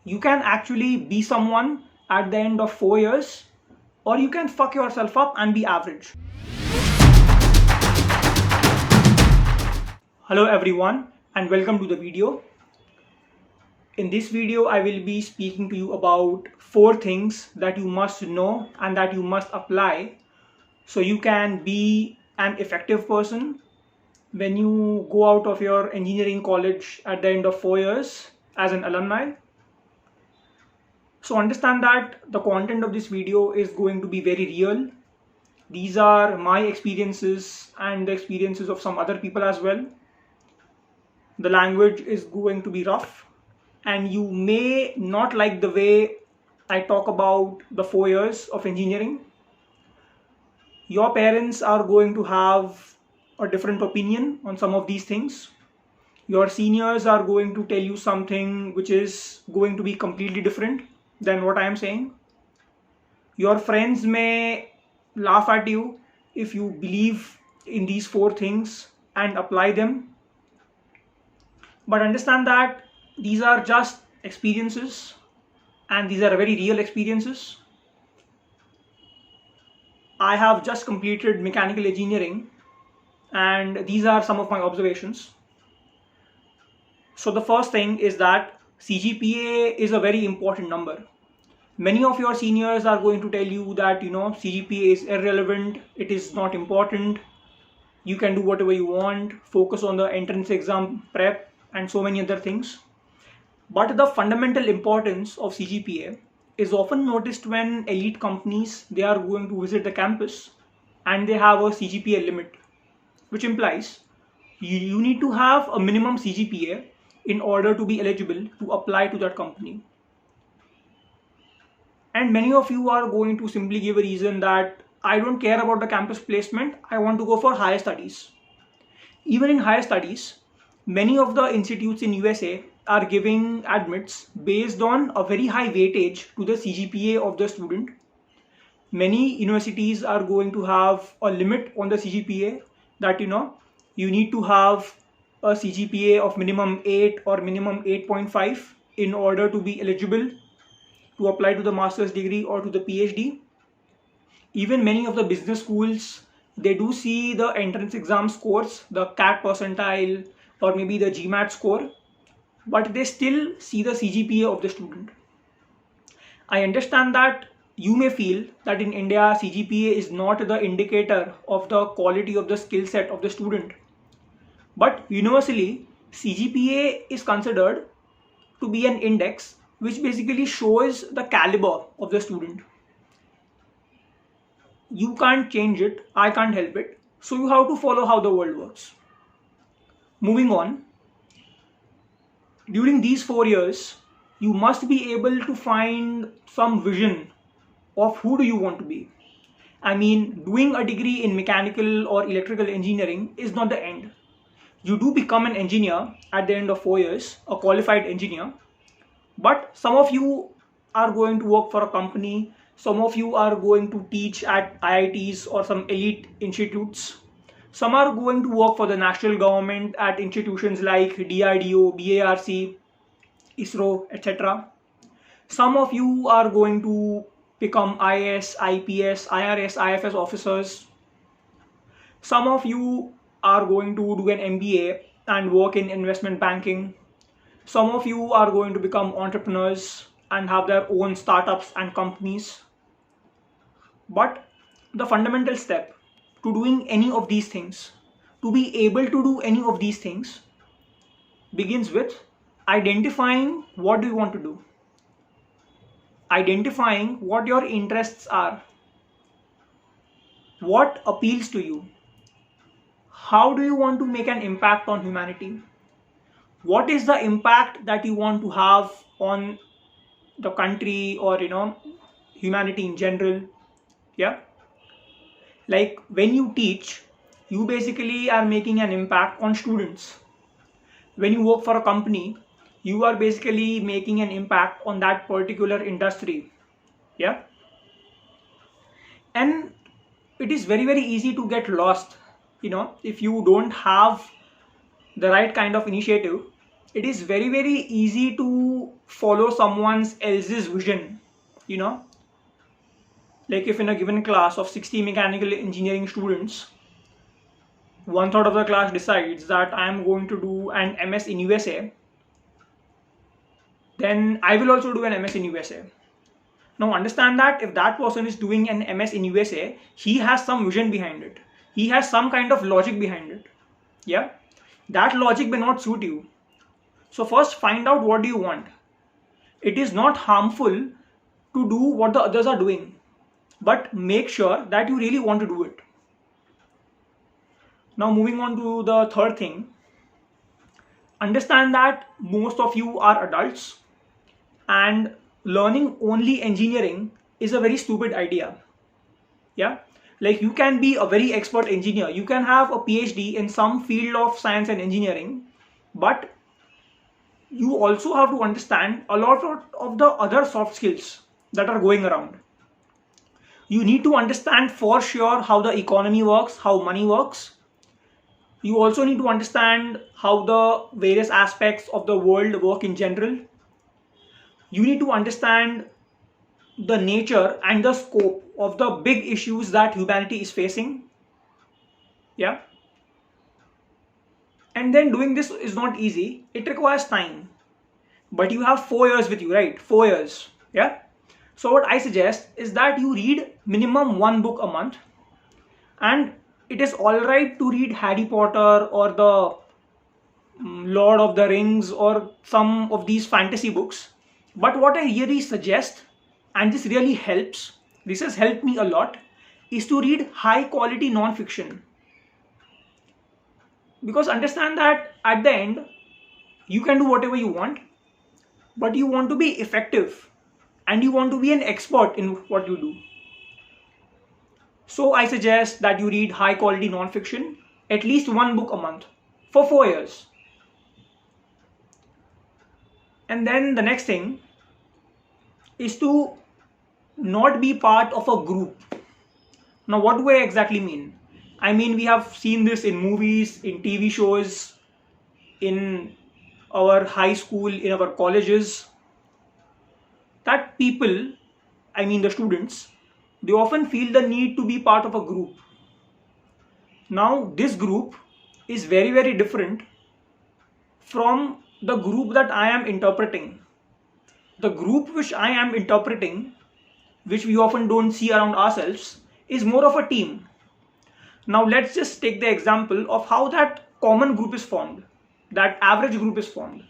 you can actually be someone at the end of 4 years, or you can fuck yourself up and be average. Hello everyone and welcome to the video. In this video, I will be speaking to you about 4 things that you must know and that you must apply so you can be an effective person when you go out of your engineering college at the end of 4 years as an alumni. So understand that the content of this video is going to be very real. These are my experiences and the experiences of some other people as well. The language is going to be rough and you may not like the way I talk about the 4 years of engineering. Your parents are going to have a different opinion on some of these things. Your seniors are going to tell you something which is going to be completely different than what I am saying. Your friends may laugh at you if you believe in these 4 things and apply them. But understand that these are just experiences and these are very real experiences. I have just completed mechanical engineering and these are some of my observations. So the first thing is that CGPA is a very important number. Many of your seniors are going to tell you that CGPA is irrelevant, it is not important, you can do whatever you want, focus on the entrance exam prep and so many other things. But the fundamental importance of CGPA is often noticed when elite companies, they are going to visit the campus and they have a CGPA limit, which implies you need to have a minimum CGPA in order to be eligible to apply to that company. And many of you are going to simply give a reason that I don't care about the campus placement, I want to go for higher studies. Even in higher studies, many of the institutes in USA are giving admits based on a very high weightage to the CGPA of the student. Many universities are going to have a limit on the CGPA that you need to have a CGPA of minimum 8 or minimum 8.5 in order to be eligible to apply to the master's degree or to the PhD. Even many of the business schools, they do see the entrance exam scores, the CAT percentile or maybe the GMAT score, but they still see the CGPA of the student. I understand that you may feel that in India, CGPA is not the indicator of the quality of the skill set of the student. But universally, CGPA is considered to be an index which basically shows the caliber of the student. You can't change it, I can't help it. So you have to follow how the world works. Moving on, during these 4 years, you must be able to find some vision of who do you want to be. I mean, doing a degree in mechanical or electrical engineering is not the end. You do become an engineer at the end of 4 years, a qualified engineer. But some of you are going to work for a company, some of you are going to teach at IITs or some elite institutes. Some are going to work for the national government at institutions like DRDO, BARC, ISRO, etc. Some of you are going to become IAS, IPS, IRS, IFS officers. Some of you are going to do an MBA and work in investment banking. Some of you are going to become entrepreneurs and have their own startups and companies. But the fundamental step to doing any of these things, to be able to do any of these things, begins with identifying what do you want to do. Identifying what your interests are. What appeals to you? How do you want to make an impact on humanity? What is the impact that you want to have on the country or humanity in general? Yeah, like when you teach, you basically are making an impact on students. When you work for a company, you are basically making an impact on that particular industry. Yeah, and it is very easy to get lost. If you don't have the right kind of initiative, it is very easy to follow someone else's vision, you know. Like if in a given class of 60 mechanical engineering students, one third of the class decides that I am going to do an MS in USA, then I will also do an MS in USA. Now understand that if that person is doing an MS in USA, he has some vision behind it. He has some kind of logic behind it. Yeah. That logic may not suit you. So first find out what do you want. It is not harmful to do what the others are doing, but make sure that you really want to do it. Now moving on to the third thing. Understand that most of you are adults and learning only engineering is a very stupid idea. Yeah, like you can be a very expert engineer, you can have a PhD in some field of science and engineering, but you also have to understand a lot of the other soft skills that are going around. You need to understand for sure how the economy works, how money works. You also need to understand how the various aspects of the world work in general. You need to understand the nature and the scope of the big issues that humanity is facing. Yeah. And then doing this is not easy. It requires time. But you have 4 years with you, right? 4 years. Yeah. So what I suggest is that you read minimum one book a month. And it is alright to read Harry Potter or the Lord of the Rings or some of these fantasy books. But what I really suggest, and this really helps, this has helped me a lot, is to read high quality non-fiction. Because understand that at the end, you can do whatever you want, but you want to be effective and you want to be an expert in what you do. So I suggest that you read high quality non-fiction, at least one book a month for 4 years. And then the next thing is to not be part of a group. Now, what do I exactly mean? I mean, we have seen this in movies, in TV shows, in our high school, in our colleges, that people, I mean the students, they often feel the need to be part of a group. Now, this group is very, very different from the group that I am interpreting. The group which I am interpreting, which we often don't see around ourselves, is more of a team. Now let's just take the example of how that common group is formed, that average group is formed.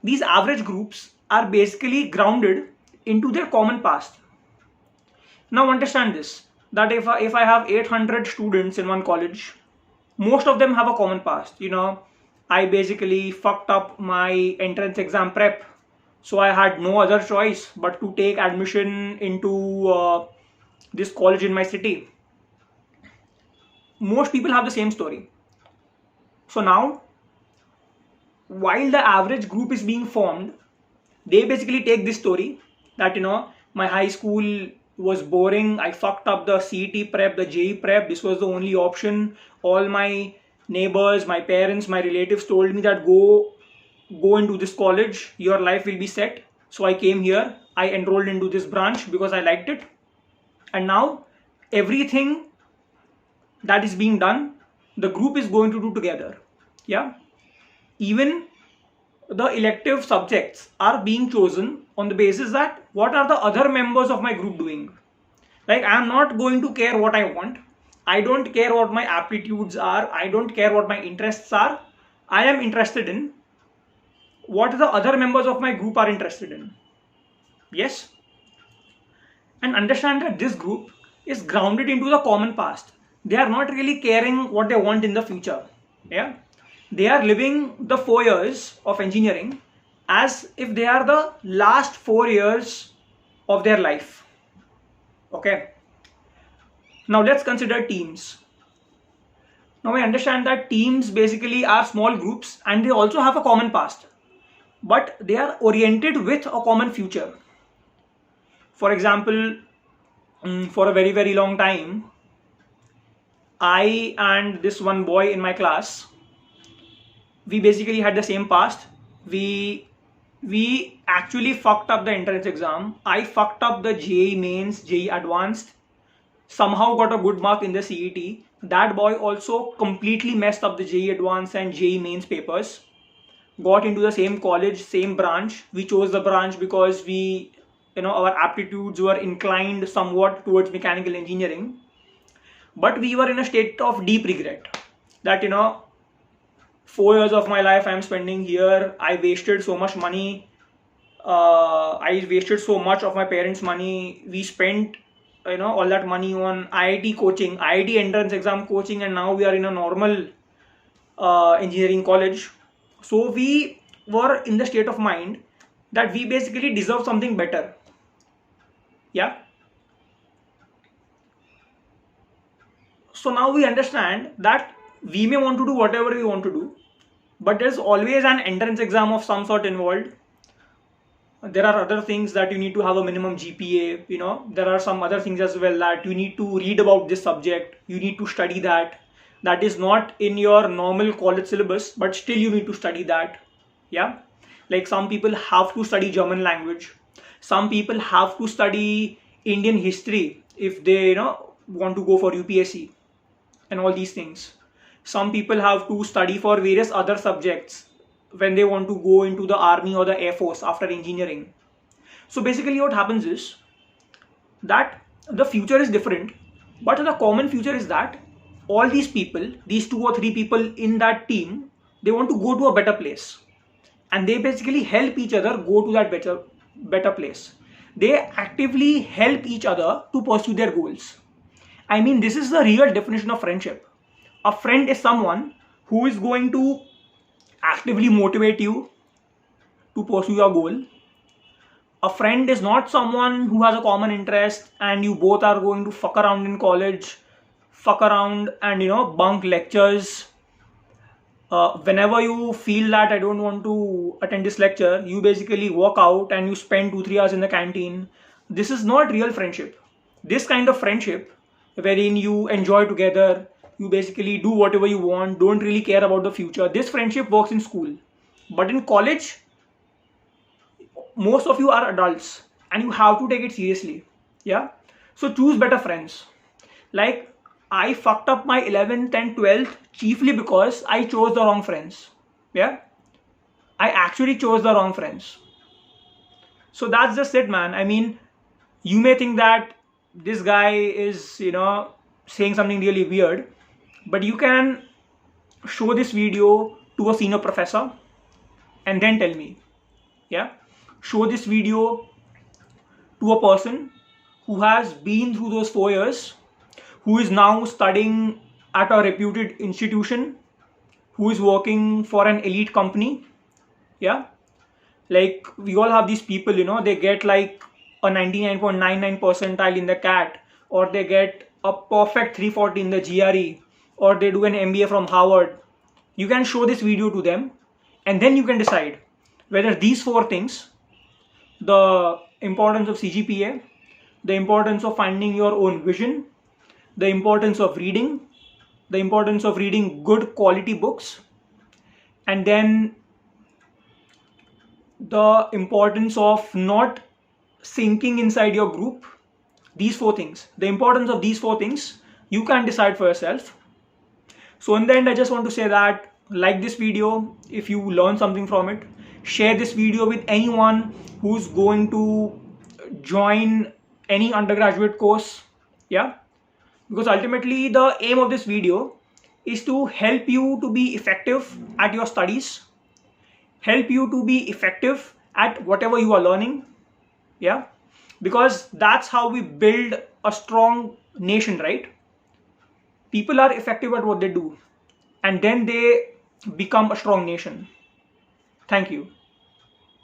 These average groups are basically grounded into their common past. Now understand this, that if I have 800 students in one college, most of them have a common past. You know, I basically fucked up my entrance exam prep, so I had no other choice but to take admission into this college in my city. Most people have the same story. So now, while the average group is being formed, they basically take this story that, you know, my high school was boring, I fucked up the CET prep, the JEE prep, this was the only option. All my neighbors, my parents, my relatives told me that go into this college, your life will be set. So I came here, I enrolled into this branch because I liked it. And now everything that is being done, the group is going to do together. Yeah. Even the elective subjects are being chosen on the basis that what are the other members of my group doing. Like, I am not going to care what I want. I don't care what my aptitudes are. I don't care what my interests are. I am interested in what the other members of my group are interested in. Yes. And understand that this group is grounded into the common past. They are not really caring what they want in the future. Yeah. They are living the 4 years of engineering as if they are the last 4 years of their life. Okay. Now let's consider teams. Now I understand that teams basically are small groups and they also have a common past, but they are oriented with a common future. For example, for a very, very long time, I and this one boy in my class, we basically had the same past. We we actually fucked up the entrance exam. I fucked up the JEE mains, JEE advanced, somehow got a good mark in the CET. That boy also completely messed up the JEE advanced and JEE mains papers. Got into the same college, same branch. We chose the branch because our aptitudes were inclined somewhat towards mechanical engineering. But we were in a state of deep regret that 4 years of my life I'm spending here. I wasted so much money. I wasted so much of my parents' money. We spent all that money on IIT coaching, IIT entrance exam coaching, and now we are in a normal engineering college. So we were in the state of mind that we basically deserve something better. Yeah. So now we understand that we may want to do whatever we want to do, but there's always an entrance exam of some sort involved. There are other things that you need to have a minimum GPA. There are some other things as well that you need to read about this subject. You need to study that. That is not in your normal college syllabus, but still you need to study that. Yeah. Like some people have to study German language. Some people have to study Indian history if they, want to go for UPSC and all these things. Some people have to study for various other subjects when they want to go into the army or the air force after engineering. So basically what happens is that the future is different, but the common future is that all these people, these 2 or 3 people in that team, they want to go to a better place, and they basically help each other go to that better place. They actively help each other to pursue their goals. I mean, this is the real definition of friendship. A friend is someone who is going to actively motivate you to pursue your goal. A friend is not someone who has a common interest and you both are going to fuck around in college, fuck around and bunk lectures. Whenever you feel that I don't want to attend this lecture, you basically walk out and you spend 2-3 hours in the canteen. This is not real friendship. This kind of friendship wherein you enjoy together, you basically do whatever you want, don't really care about the future. This friendship works in school. But in college, most of you are adults and you have to take it seriously. Yeah. So choose better friends. Like I fucked up my 11th and 12th chiefly because I chose the wrong friends. Yeah. I actually chose the wrong friends. So that's just it, man. I mean, you may think that this guy is, saying something really weird, but you can show this video to a senior professor and then tell me. Yeah. Show this video to a person who has been through those 4 years, who is now studying at a reputed institution, who is working for an elite company. Yeah. Like we all have these people, they get like a 99.99 percentile in the CAT, or they get a perfect 340 in the GRE, or they do an MBA from Harvard. You can show this video to them and then you can decide whether these 4 things, the importance of CGPA, the importance of finding your own vision, the importance of reading, the importance of reading good quality books, and then the importance of not sinking inside your group. These 4 things, the importance of these 4 things, you can decide for yourself. So in the end, I just want to say that like this video if you learn something from it. Share this video with anyone who's going to join any undergraduate course. Yeah, because ultimately the aim of this video is to help you to be effective at your studies, help you to be effective at whatever you are learning. Yeah, because that's how we build a strong nation, right? People are effective at what they do and then they become a strong nation. Thank you.